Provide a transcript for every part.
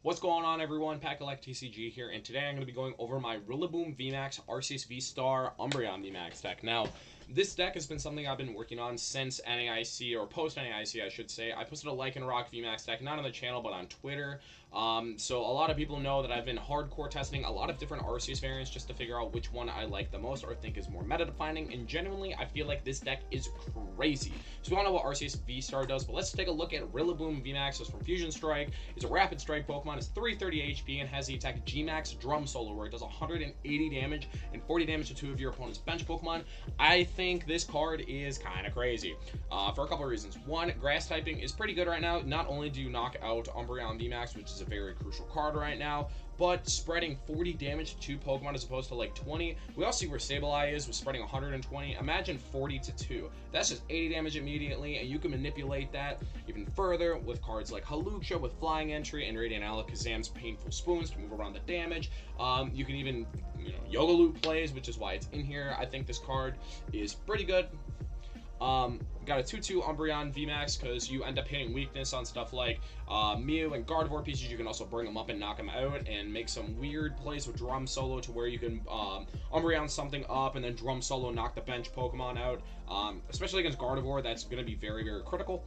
What's going on, everyone? PTCGL here, and today I'm going to be going over my Rillaboom VMAX Arceus VSTAR Umbreon VMAX deck. Now, this deck has been something I've been working on since NAIC, or post-NAIC, I should say. I posted a Lycanroc VMAX deck, not on the channel, but on Twitter. So a lot of people know that I've been hardcore testing a lot of different Arceus variants just to figure out which one I like the most or think is more meta-defining, and genuinely, I feel like this deck is crazy. So we all know what Arceus VSTAR does, but let's take a look at Rillaboom VMAX. It's from Fusion Strike. It's a rapid strike Pokemon. It's 330 HP and has the attack G-Max Drum Solo, where it does 180 damage and 40 damage to two of your opponent's bench Pokemon. I think this card is kind of crazy for a couple of reasons. One, grass typing is pretty good right now. Not only do you knock out Umbreon VMAX, which is a very crucial card right now, but spreading 40 damage to Pokemon as opposed to like 20. We all see where Sableye is with spreading 120. Imagine 40 to 2. That's just 80 damage immediately, and you can manipulate that even further with cards like Hawlucha with Flying Entry and Radiant Alakazam's Painful Spoons to move around the damage. You can even, Yoga Loop plays, which is why it's in here. I think this card is pretty good. Got a 2-2 Umbreon VMAX because you end up hitting weakness on stuff like Mew and Gardevoir pieces. You can also bring them up and knock them out and make some weird plays with Drum Solo to where you can Umbreon something up and then Drum Solo knock the bench Pokemon out. Especially against Gardevoir, that's going to be very, very critical.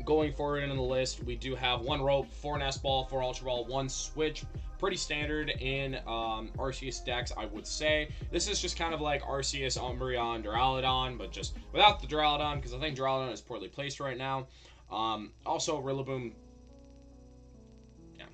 Going forward in the list, we do have 1 Rope, 4 Nest Ball, 4 Ultra Ball, 1 Switch. Pretty standard in Arceus decks, I would say. This is just kind of like Arceus, Umbreon, Duraludon, but just without the Duraludon, because I think Duraludon is poorly placed right now. Also, Rillaboom. Yeah.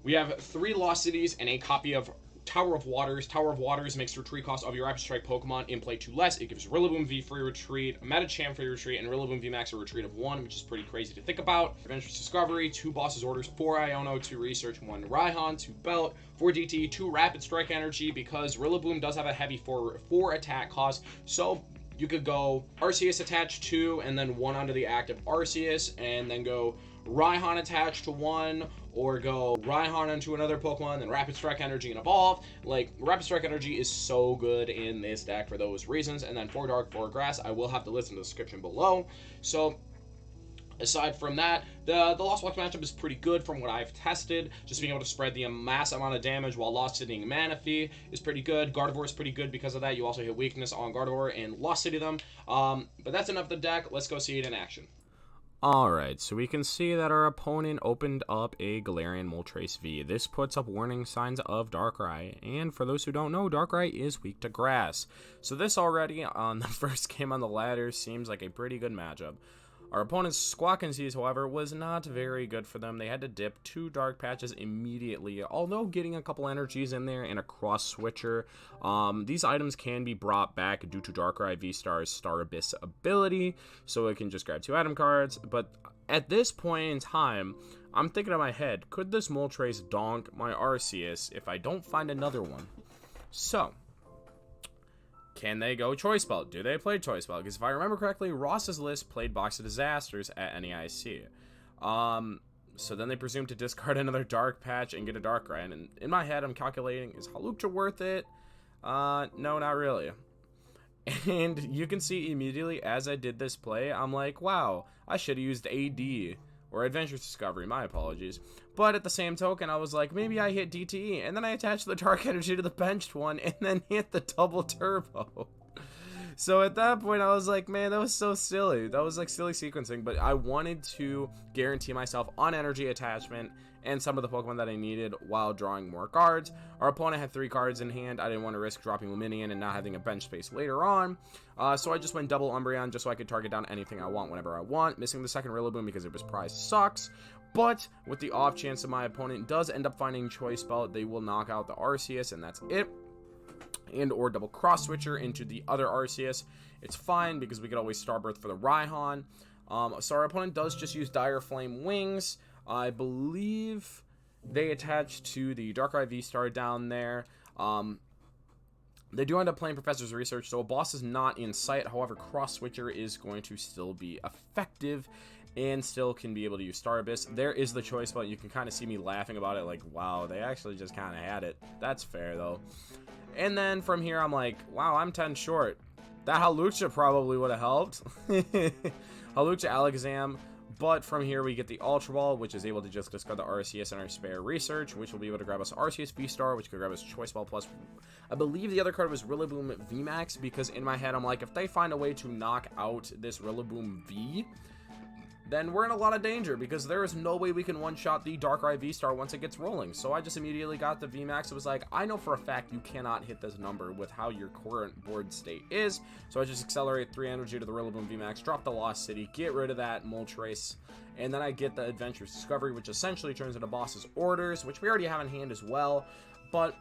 We have 3 Lost Cities and a copy of Tower of Waters. Tower of Waters makes the retreat cost of your Rapid Strike Pokemon in play 2 less. It gives Rillaboom V free retreat, Medicham free retreat, and Rillaboom VMAX a retreat of 1, which is pretty crazy to think about. Adventurous Discovery, 2 Boss's Orders, 4 Iono, 2 Research, 1 Raihan, 2 Belt, 4 DT, 2 Rapid Strike Energy, because Rillaboom does have a heavy 4 attack cost, so you could go Arceus attached 2, and then 1 onto the active Arceus, and then go Raihan attached to 1, or go Raihan onto another Pokemon, then Rapid Strike Energy and Evolve. Like, Rapid Strike Energy is so good in this deck for those reasons. And then 4 Dark, 4 Grass. I will have to list in the description below. So, aside from that, the Lost Box matchup is pretty good from what I've tested. Just being able to spread the mass amount of damage while Lost Citying Manaphy is pretty good. Gardevoir is pretty good because of that. You also hit weakness on Gardevoir and Lost City them. But that's enough of the deck. Let's go see it in action. Alright, so we can see that our opponent opened up a Galarian Moltres V. This puts up warning signs of Darkrai, and for those who don't know, Darkrai is weak to grass. So this already, on the first game on the ladder, seems like a pretty good matchup. Our opponent's Squawk and Seas, however, was not very good for them. They had to dip 2 Dark Patches immediately, although getting a couple energies in there and a cross switcher. These items can be brought back due to Darkrai V-Star's Star Abyss ability, so it can just grab 2 item cards. But at this point in time, I'm thinking in my head, could this Moltres donk my Arceus if I don't find another one? So, can they go Choice Belt? Do they play Choice Belt? Because if I remember correctly, Ross's list played Box of Disasters at NAIC. So then they presume to discard another Dark Patch and get a Darkrai. And in my head, I'm calculating, is Hawlucha worth it? No, not really. And you can see immediately as I did this play, I'm like, wow, I should have used AD. Or Adventurous Discovery, my apologies. But at the same token, I was like, maybe I hit DTE, and then I attached the Dark Energy to the benched one, and then hit the double turbo. So at that point, I was like, man, that was so silly. That was like silly sequencing, but I wanted to guarantee myself on energy attachment and some of the Pokemon that I needed while drawing more cards. Our opponent had 3 cards in hand. I didn't want to risk dropping Lumineon and not having a bench space later on. So I just went double Umbreon just so I could target down anything I want whenever I want. Missing the second Rillaboom because it was prized sucks. But with the off chance that my opponent does end up finding Choice Belt, they will knock out the Arceus, and that's it. And or double cross switcher into the other Arceus. It's fine because we could always Starbirth for the Raihan. So our opponent does just use Dire Flame Wings. I believe they attach to the Darkrai V-Star down there. They do end up playing Professor's Research, so a boss is not in sight. However, Cross Switcher is going to still be effective and still can be able to use Star Abyss. There is the Choice Belt. You can kind of see me laughing about it like, wow, they actually just kind of had it. That's fair, though. And then from here, I'm like, wow, I'm 10 short. That Hawlucha probably would have helped. Hawlucha Alakazam But from here, we get the Ultra Ball, which is able to just discard the Arceus and our spare research, which will be able to grab us Arceus V-Star, which could grab us Choice Ball plus. I believe the other card was Rillaboom VMAX, because in my head, I'm like, if they find a way to knock out this Rillaboom V, then we're in a lot of danger, because there is no way we can one-shot the Darkrai V-Star once it gets rolling. So I just immediately got the VMAX. It was like, I know for a fact you cannot hit this number with how your current board state is. So I just accelerate 3 energy to the Rillaboom VMAX, drop the Lost City, get rid of that Moltres, and then I get the Adventurous Discovery, which essentially turns into Boss's Orders, which we already have in hand as well. But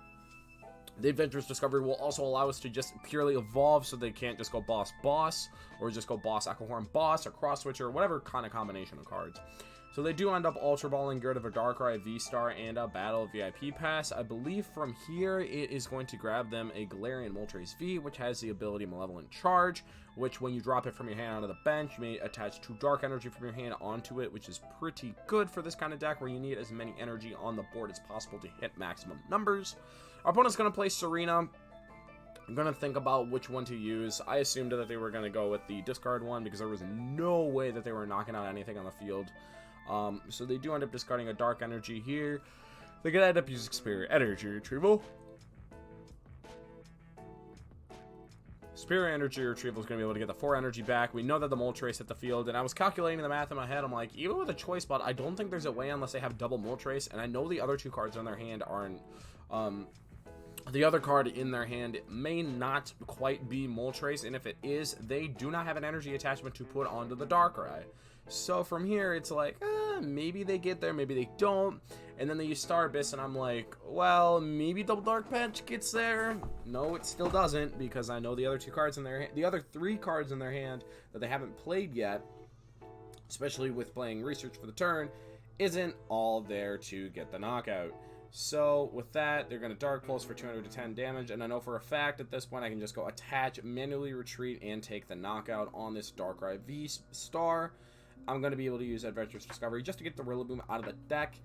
the Adventurous Discovery will also allow us to just purely evolve, so they can't just go Boss, or just go Boss, Aquahorn, Boss, or Cross Switcher, or whatever kind of combination of cards. So they do end up Ultra Balling, get rid of a Darkrai V-Star, and a Battle VIP Pass. I believe from here, it is going to grab them a Galarian Moltres V, which has the ability Malevolent Charge, which when you drop it from your hand onto the bench, you may attach 2 Dark Energy from your hand onto it, which is pretty good for this kind of deck, where you need as many energy on the board as possible to hit maximum numbers. Our opponent's going to play Serena. I'm going to think about which one to use. I assumed that they were going to go with the discard one, because there was no way that they were knocking out anything on the field. So they do end up discarding a Dark Energy here. They could end up using Spirit Energy Retrieval. Spirit Energy Retrieval is going to be able to get the 4 energy back. We know that the Moltres hit the field, and I was calculating the math in my head. I'm like, even with a Choice Spot, I don't think there's a way unless they have double Moltres, and I know the other 2 cards on their hand aren't... the other card in their hand may not quite be Moltres, and if it is, they do not have an energy attachment to put onto the Darkrai. So from here, it's like, maybe they get there, maybe they don't. And then they use Star Abyss, and I'm like, well, maybe Double Dark Patch gets there. No, it still doesn't, because I know the other 2 cards in their hand, the other 3 cards in their hand that they haven't played yet, especially with playing Research for the turn, isn't all there to get the knockout. So with that, they're going to Dark Pulse for 210 damage, and I know for a fact at this point I can just go attach, manually retreat, and take the knockout on this Darkrai V-Star. I'm going to be able to use Adventurous Discovery just to get the Rillaboom out of the deck,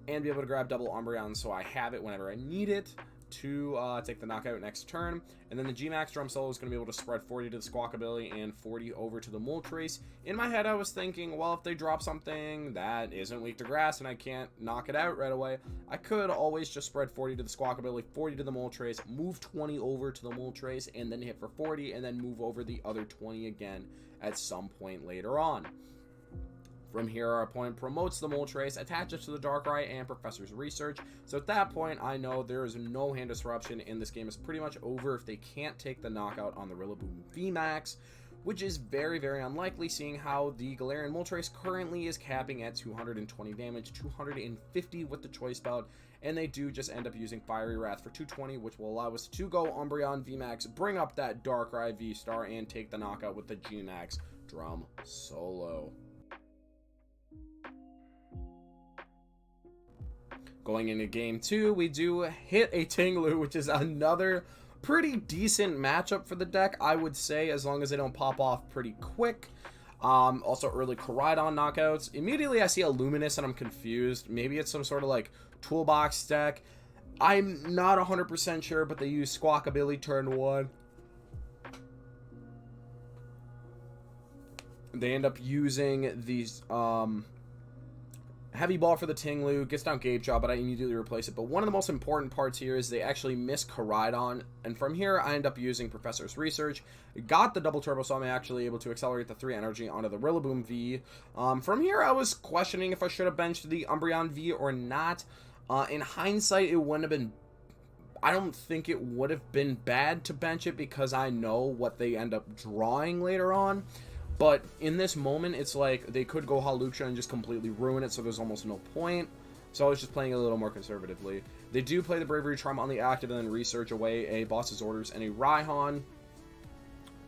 and be able to grab double Umbreon so I have it whenever I need it to take the knockout next turn. And then the G-Max Drum Solo is going to be able to spread 40 to the Squawkabilly and 40 over to the Moltres. In my head, I was thinking, well, if they drop something that isn't weak to grass and I can't knock it out right away, I could always just spread 40 to the Squawkabilly, 40 to the Moltres, move 20 over to the Moltres, and then hit for 40, and then move over the other 20 again at some point later on. From here, our opponent promotes the Moltres, attaches to the Darkrai and Professor's Research. So at that point, I know there is no hand disruption, and this game is pretty much over if they can't take the knockout on the Rillaboom VMAX, which is very, very unlikely, seeing how the Galarian Moltres currently is capping at 220 damage, 250 with the Choice Belt, and they do just end up using Fiery Wrath for 220, which will allow us to go Umbreon VMAX, bring up that Darkrai V-Star, and take the knockout with the G-Max Drum Solo. Going into game 2, we do hit a Tinglu, which is another pretty decent matchup for the deck, I would say, as long as they don't pop off pretty quick. Also early Koraidon knockouts. Immediately I see a Luminous and I'm confused. Maybe it's some sort of like toolbox deck. I'm not 100% sure, but they use Squawkabilly turn 1. They end up using these Heavy Ball for the Tinglu, gets down Gape Jaw, but I immediately replace it. But one of the most important parts here is they actually miss Koraidon, and from here I end up using Professor's Research. Got the double turbo, so I'm actually able to accelerate the 3 energy onto the Rillaboom V. From here I was questioning if I should have benched the Umbreon V or not. In hindsight, it wouldn't have been... I don't think it would have been bad to bench it, because I know what they end up drawing later on. But in this moment, it's like they could go Hawlucha and just completely ruin it, so there's almost no point. So I was just playing it a little more conservatively. They do play the Bravery Charm on the active and then Research away a Boss's Orders and a Raihan.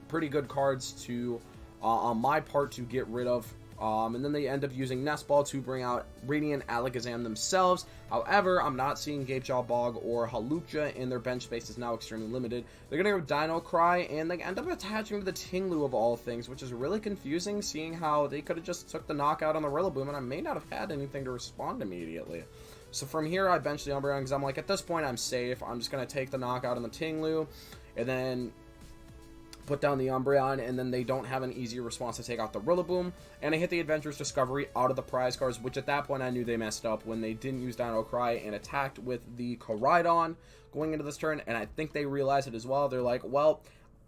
Pretty good cards to, on my part, to get rid of. And then they end up using Nest Ball to bring out Radiant Alakazam themselves. However, I'm not seeing Gapejaw Bog or Hawlucha, and their bench space is now extremely limited. They're going to go Dino Cry, and they end up attaching to the Tinglu of all things, which is really confusing, seeing how they could have just took the knockout on the Rillaboom, and I may not have had anything to respond immediately. So from here, I bench the Umbreon, because I'm like, at this point, I'm safe. I'm just going to take the knockout on the Tinglu, and then put down the Umbreon, and then they don't have an easy response to take out the Rillaboom, and I hit the Adventurous Discovery out of the prize cards, which at that point I knew they messed up when they didn't use Dino Cry and attacked with the Koraidon going into this turn, and I think they realized it as well. They're like, well,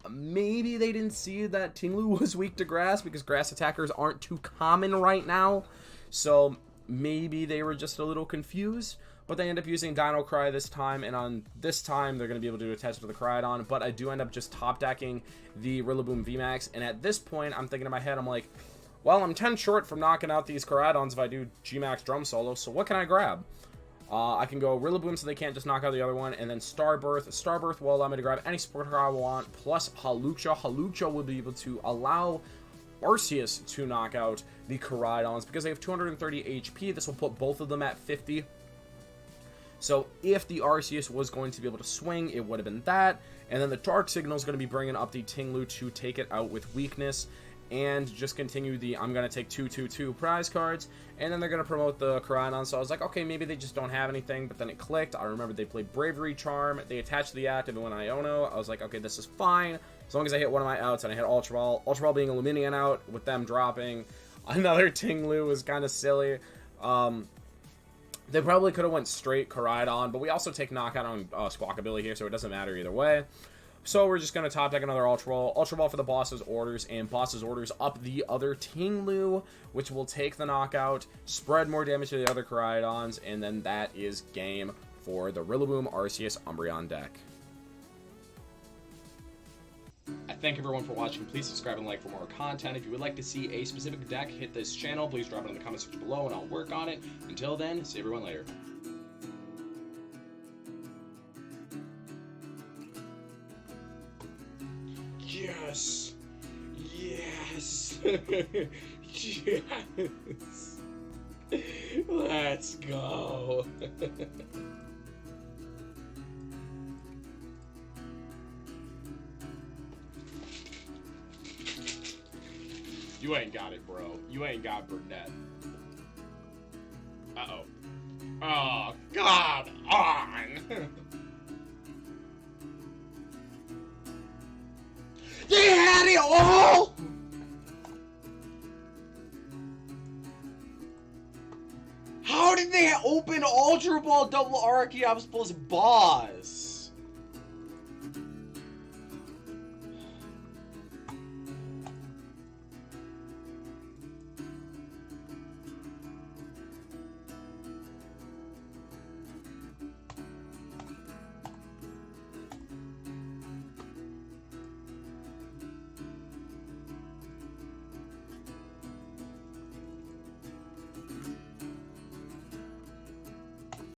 maybe they didn't see that Tinglu was weak to grass, because grass attackers aren't too common right now, so maybe they were just a little confused. But they end up using Dino Cry this time, and on this time, they're going to be able to attach it to the Koraidon, but I do end up just top decking the Rillaboom VMAX, and at this point, I'm thinking in my head, I'm like, well, I'm 10 short from knocking out these Koraidons if I do G-Max Drum Solo, so what can I grab? I can go Rillaboom so they can't just knock out the other one, and then Starbirth. Starbirth will allow me to grab any support card I want, plus Hawlucha. Hawlucha will be able to allow Arceus to knock out the Koraidons, because they have 230 HP. This will put both of them at 50. So if the Arceus was going to be able to swing, it would have been that. And then the Dark Signal is going to be bringing up the Tinglu to take it out with weakness. And just continue the I'm going to take 2/2/2 prize cards. And then they're going to promote the Koraidon. So I was like, okay, maybe they just don't have anything. But then it clicked. I remember they played Bravery Charm. They attached the active and went Iono. I was like, okay, this is fine. As long as I hit one of my outs and I hit Ultra Ball. Ultra Ball being a Lumineon out with them dropping. Another Tinglu was kind of silly. They probably could have went straight Koraidon, but we also take knockout on Squawkabilly here, so it doesn't matter either way. So we're just going to top deck another Ultra Ball. Ultra Ball for the boss's orders, and boss's orders up the other Tinglu, which will take the knockout, spread more damage to the other Koraidons, and then that is game for the Rillaboom Arceus Umbreon deck. I thank everyone for watching. Please subscribe and like for more content. If you would like to see a specific deck hit this channel, please drop it in the comment section below and I'll work on it. Until then, see everyone later. Yes! Yes! Yes! Let's go! You ain't got it, bro. You ain't got Burnett. Uh-oh. Oh, God on! They had it all! How did they open Ultra Ball double Arceus plus boss?